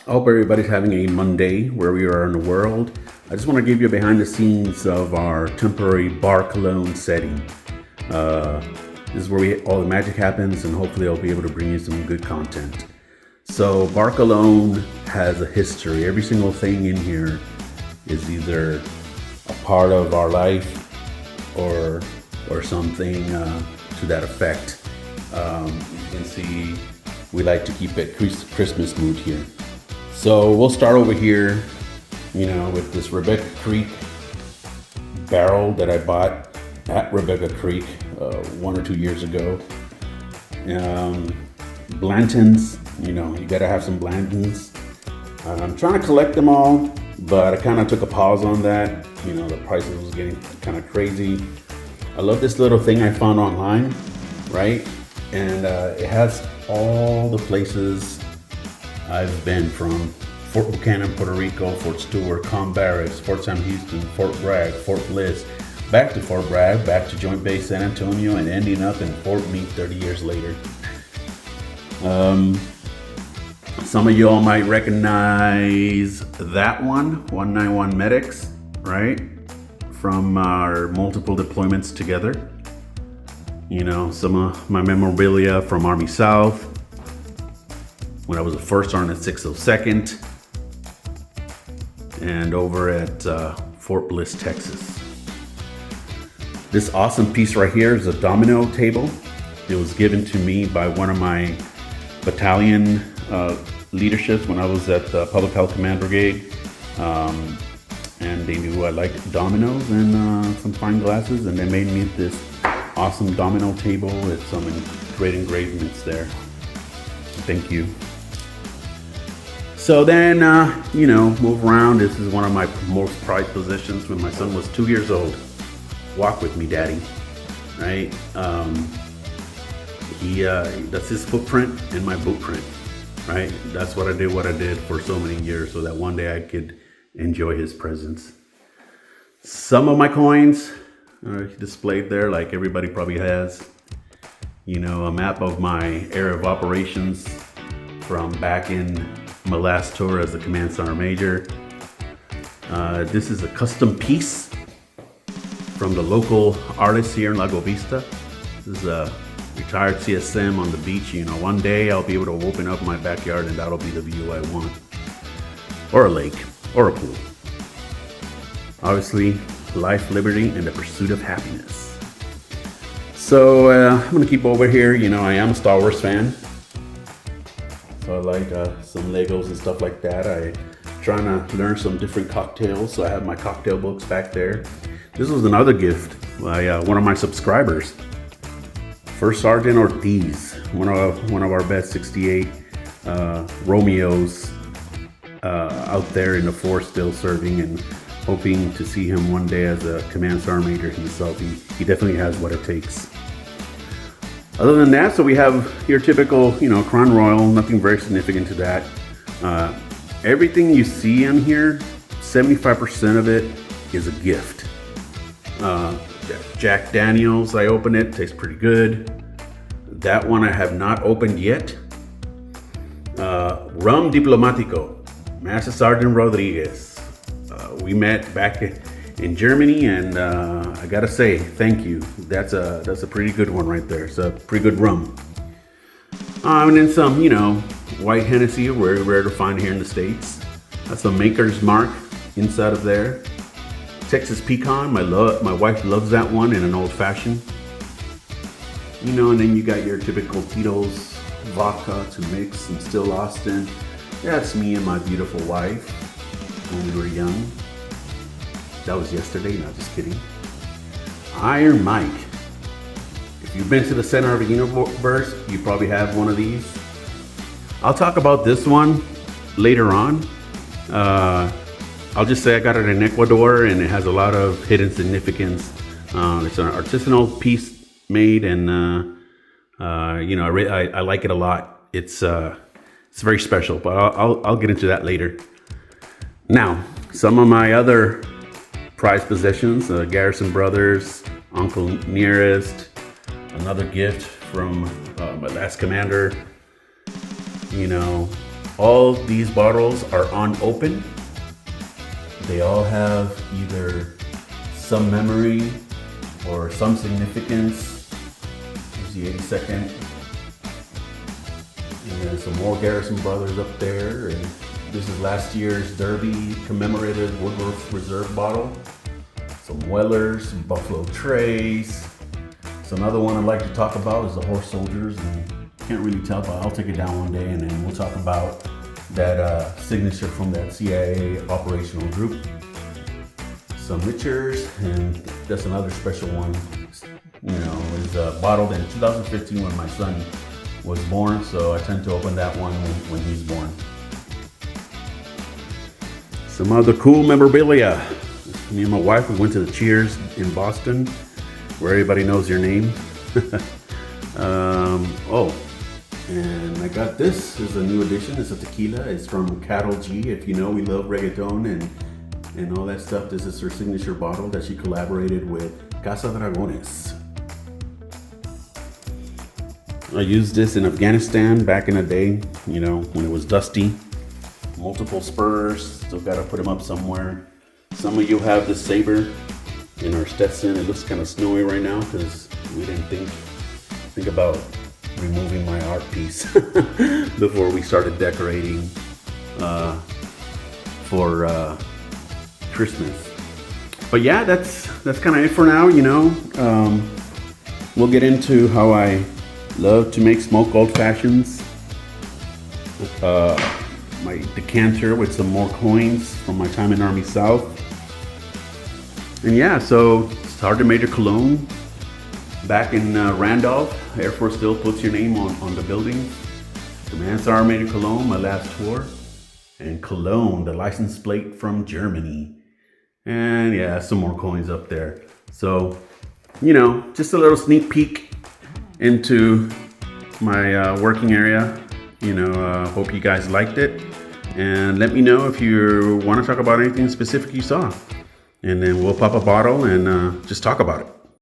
I hope everybody's having a Monday where we are in the world. I just want to give you a behind the scenes of our temporary bar cologne setting. Uh, this is where all the magic happens, and hopefully I'll be able to bring you some good content. So Bar Cologne has a history. Every single thing in here is either a part of our life or something to that effect. You can see we like to keep it Christmas mood here. So we'll start over here, with this Rebecca Creek barrel that I bought at Rebecca Creek 1 or 2 years ago. Blantons, you gotta have some Blantons. I'm trying to collect them all, but I kind of took a pause on that. The prices was getting kind of crazy. I love this little thing I found online, right? And it has all the places I've been from: Fort Buchanan, Puerto Rico, Fort Stewart, Calm Barracks, Fort Sam Houston, Fort Bragg, Fort Bliss, back to Fort Bragg, back to Joint Base San Antonio, and ending up in Fort Meade 30 years later. Some of y'all might recognize that one, 191 Medics, right? From our multiple deployments together. Some of my memorabilia from Army South, when I was a first sergeant at 602nd, and over at Fort Bliss, Texas. This awesome piece right here is a domino table. It was given to me by one of my battalion leaderships when I was at the Public Health Command Brigade. And they knew I liked dominoes and some fine glasses, and they made me this awesome domino table with some great engravements there. Thank you. So then, move around. This is one of my most prized possessions when my son was 2 years old. Walk with me, daddy, right? That's his footprint and my boot print, right? That's what I did for so many years, so that one day I could enjoy his presence. Some of my coins are displayed there, like everybody probably has. A map of my area of operations from back in my last tour as a Command Sergeant Major. This is a custom piece from the local artist here in Lago Vista. This is a retired CSM on the beach. One day I'll be able to open up my backyard and that'll be the view I want. Or a lake, or a pool. Obviously, life, liberty, and the pursuit of happiness. So I'm gonna keep over here. I am a Star Wars fan. So I like some Legos and stuff like that. I'm trying to learn some different cocktails. So I have my cocktail books back there. This was another gift by one of my subscribers. First Sergeant Ortiz, one of our best 68 Romeos out there in the force, still serving, and hoping to see him one day as a Command Sergeant Major himself. He definitely has what it takes. Other than that, so we have your typical, Crown Royal, nothing very significant to that. Everything you see in here, 75% of it is a gift. Jack Daniels, I opened it, tastes pretty good. That one I have not opened yet. Rum Diplomatico, Master Sergeant Rodriguez. We met back in Germany, and I gotta say, thank you. That's a pretty good one right there. It's a pretty good rum. And then some, white Hennessy, very rare to find here in the States. That's a Maker's Mark inside of there. Texas Pecan, my wife loves that one in an old fashioned. And then you got your typical Tito's vodka to mix and Still Austin. That's me and my beautiful wife when we were young. That was yesterday, not just kidding. Iron Mike. If you've been to the center of the universe, you probably have one of these. I'll talk about this one later on. I'll just say I got it in Ecuador, and it has a lot of hidden significance. It's an artisanal piece made, and I like it a lot. It's very special, but I'll get into that later. Now, some of my other prized possessions: Garrison Brothers, Uncle Nearest, another gift from my last commander. All these bottles are unopened. They all have either some memory or some significance. Here's the 82nd. And then some more Garrison Brothers up there. And this is last year's Derby commemorative Woodworth Reserve bottle. Some Wellers, some Buffalo Trace. So another one I'd like to talk about is the Horse Soldiers. And can't really tell, but I'll take it down one day and then we'll talk about that signature from that CIA operational group. Some Richards, and that's another special one. You know, it was bottled in 2015 when my son was born, so I tend to open that one when he's born. Some other cool memorabilia. Me and my wife, we went to the Cheers in Boston, where everybody knows your name. And I got this is a new edition. It's a tequila. It's from Cattle G. If you know, we love reggaeton and all that stuff. This is her signature bottle that she collaborated with Casa Dragones. I used this in Afghanistan back in the day, you know, when it was dusty. Multiple spurs, still gotta put them up somewhere. Some of you have the Saber in our Stetson. It looks kind of snowy right now because we didn't think about removing my art piece before we started decorating for Christmas. But yeah, that's kind of it for now. You know, we'll get into how I love to make smoked old fashions. My decanter with some more coins from my time in Army South. And yeah, so Sergeant Major Cologne back in Randolph. Air Force still puts your name on the building. Command Sergeant Major Cologne, my last tour. And Cologne, the license plate from Germany. And yeah, some more coins up there. So, you know, just a little sneak peek into my working area. You know, hope you guys liked it. And let me know if you want to talk about anything specific you saw. And then we'll pop a bottle and just talk about it.